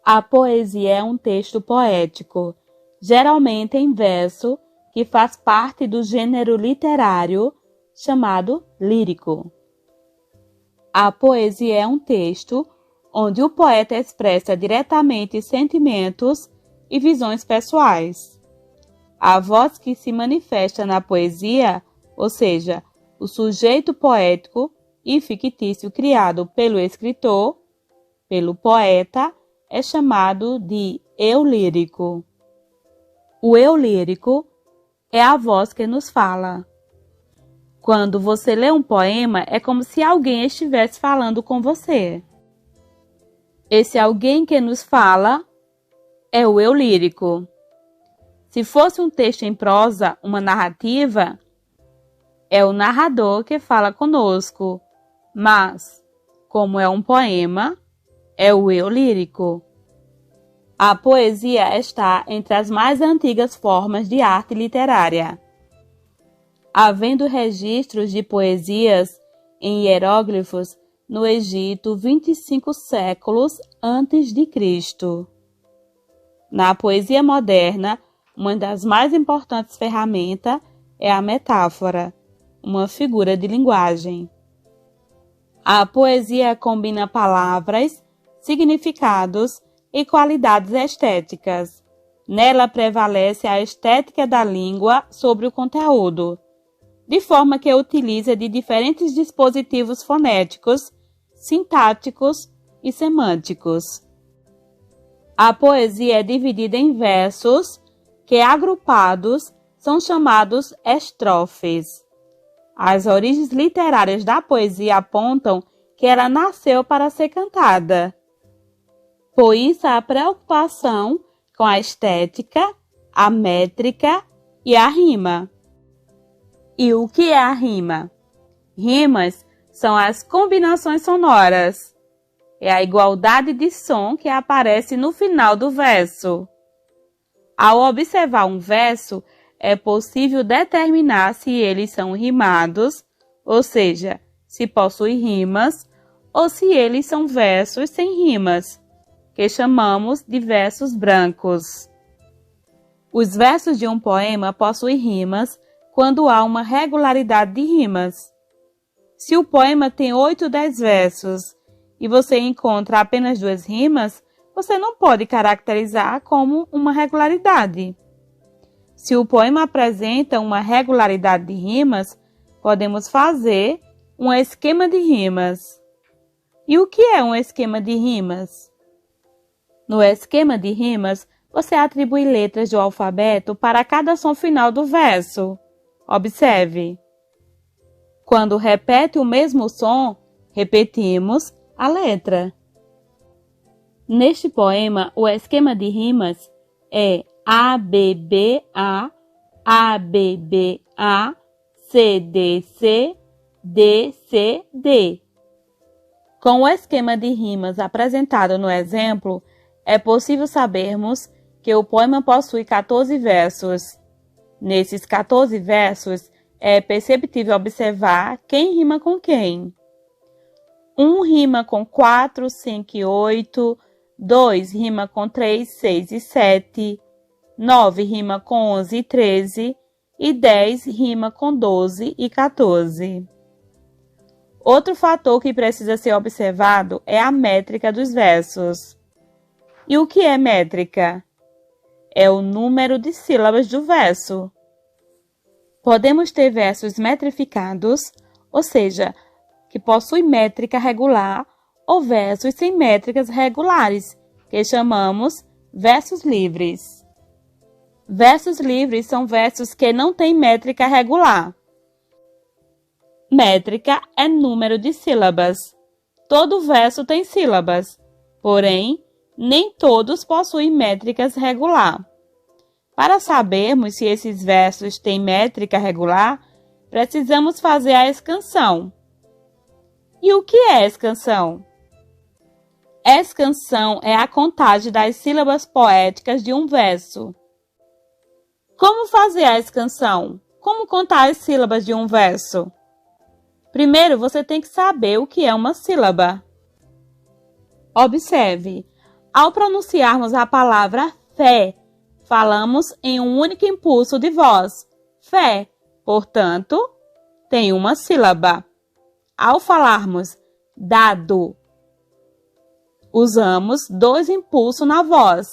A poesia é um texto poético, geralmente em verso, que faz parte do gênero literário chamado lírico. A poesia é um texto onde o poeta expressa diretamente sentimentos e visões pessoais. A voz que se manifesta na poesia, ou seja, o sujeito poético e fictício criado pelo escritor, pelo poeta, é chamado de eu lírico. O eu lírico é a voz que nos fala. Quando você lê um poema, é como se alguém estivesse falando com você. Esse alguém que nos fala é o eu lírico. Se fosse um texto em prosa, uma narrativa, é o narrador que fala conosco. Mas, como é um poema, é o eu lírico. A poesia está entre as mais antigas formas de arte literária. Havendo registros de poesias em hieróglifos no Egito 25 séculos antes de Cristo. Na poesia moderna, uma das mais importantes ferramentas é a metáfora, uma figura de linguagem. A poesia combina palavras, significados e qualidades estéticas. Nela prevalece a estética da língua sobre o conteúdo, de forma que utiliza de diferentes dispositivos fonéticos, sintáticos e semânticos. A poesia é dividida em versos que, agrupados, são chamados estrofes. As origens literárias da poesia apontam que ela nasceu para ser cantada. Por isso, a preocupação com a estética, a métrica e a rima. E o que é a rima? Rimas são as combinações sonoras. É a igualdade de som que aparece no final do verso. Ao observar um verso, é possível determinar se eles são rimados, ou seja, se possuem rimas, ou se eles são versos sem rimas, que chamamos de versos brancos. Os versos de um poema possuem rimas quando há uma regularidade de rimas. Se o poema tem 8 ou 10 versos e você encontra apenas 2 rimas, você não pode caracterizar como uma regularidade. Se o poema apresenta uma regularidade de rimas, podemos fazer um esquema de rimas. E o que é um esquema de rimas? No esquema de rimas, você atribui letras do alfabeto para cada som final do verso. Observe. Quando repete o mesmo som, repetimos a letra. Neste poema, o esquema de rimas é A, B, B, A, B, B, A, C, D, C, D, C, D. Com o esquema de rimas apresentado no exemplo, é possível sabermos que o poema possui 14 versos. Nesses 14 versos, é perceptível observar quem rima com quem. 1 rima com 4, 5 e 8, 2 rima com 3, 6 e 7, 9 rima com 11 e 13 e 10 rima com 12 e 14. Outro fator que precisa ser observado é a métrica dos versos. E o que é métrica? É o número de sílabas do verso. Podemos ter versos metrificados, ou seja, que possuem métrica regular, ou versos sem métricas regulares, que chamamos versos livres. Versos livres são versos que não têm métrica regular. Métrica é número de sílabas. Todo verso tem sílabas, porém, nem todos possuem métricas regular. Para sabermos se esses versos têm métrica regular, precisamos fazer a escansão. E o que é escansão? Escansão é a contagem das sílabas poéticas de um verso. Como fazer a escansão? Como contar as sílabas de um verso? Primeiro, você tem que saber o que é uma sílaba. Observe, Ao pronunciarmos a palavra fé, falamos em um único impulso de voz, fé, portanto, tem uma sílaba. Ao falarmos dado, usamos dois impulsos na voz,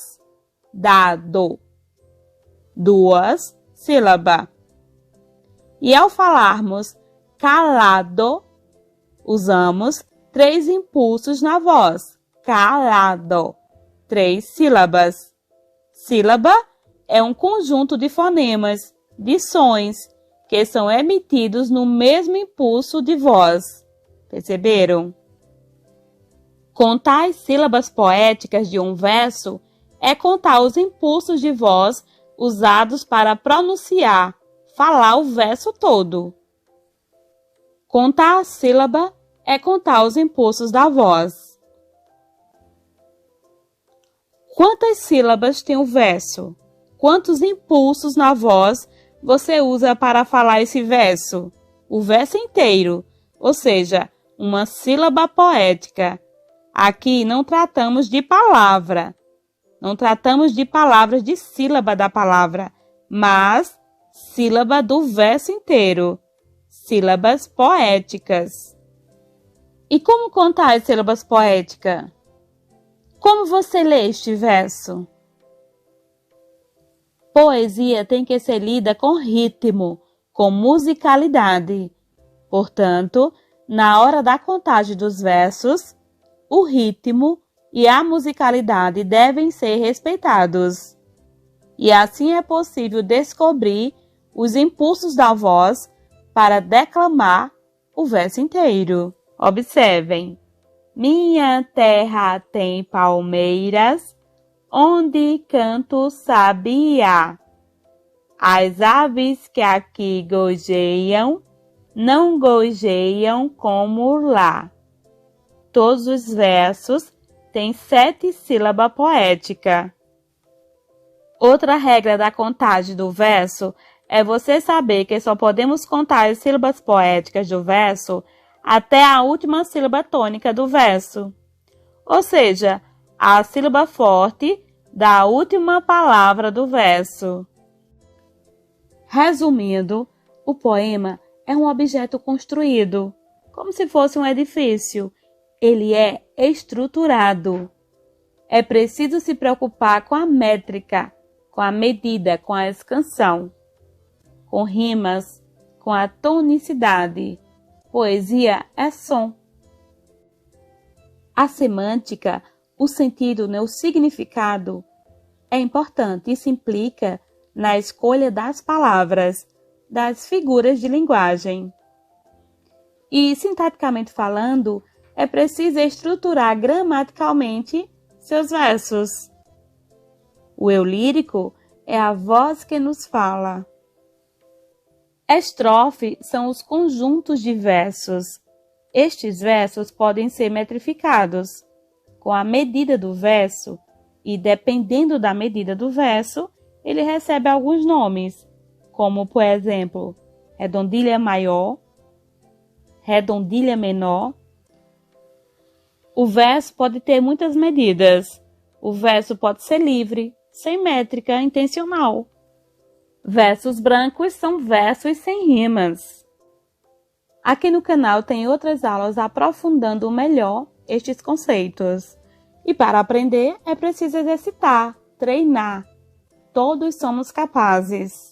dado, duas sílabas. E ao falarmos calado, usamos três impulsos na voz, calado, três sílabas. Sílaba é um conjunto de fonemas, de sons, que são emitidos no mesmo impulso de voz. Perceberam? Contar as sílabas poéticas de um verso é contar os impulsos de voz usados para pronunciar, falar o verso todo. Contar a sílaba é contar os impulsos da voz. Quantas sílabas tem o verso? Quantos impulsos na voz você usa para falar esse verso? O verso inteiro, ou seja, uma sílaba poética. Aqui não tratamos de palavra, não tratamos de palavras de sílaba da palavra, mas sílaba do verso inteiro, sílabas poéticas. E como contar as sílabas poéticas? Como você lê este verso? Poesia tem que ser lida com ritmo, com musicalidade. Portanto, na hora da contagem dos versos, o ritmo e a musicalidade devem ser respeitados. E assim é possível descobrir os impulsos da voz para declamar o verso inteiro. Observem. Minha terra tem palmeiras, onde canto sabiá. As aves que aqui gorjeiam, não gorjeiam como lá. Todos os versos têm 7 sílabas poéticas. Outra regra da contagem do verso é você saber que só podemos contar as sílabas poéticas do verso até a última sílaba tônica do verso, ou seja, a sílaba forte da última palavra do verso. Resumindo, o poema é um objeto construído, como se fosse um edifício. Ele é estruturado. É preciso se preocupar com a métrica, com a medida, com a escansão, com rimas, com a tonicidade. Poesia é som. A semântica, o sentido, o significado, é importante. Isso implica na escolha das palavras, das figuras de linguagem. E, sintaticamente falando, é preciso estruturar gramaticalmente seus versos. O eu lírico é a voz que nos fala. Estrofe são os conjuntos de versos. Estes versos podem ser metrificados com a medida do verso e, dependendo da medida do verso, ele recebe alguns nomes, como, por exemplo, redondilha maior, redondilha menor. O verso pode ter muitas medidas. O verso pode ser livre, sem métrica, intencional. Versos brancos são versos sem rimas. Aqui no canal tem outras aulas aprofundando melhor estes conceitos. E para aprender é preciso exercitar, treinar. Todos somos capazes.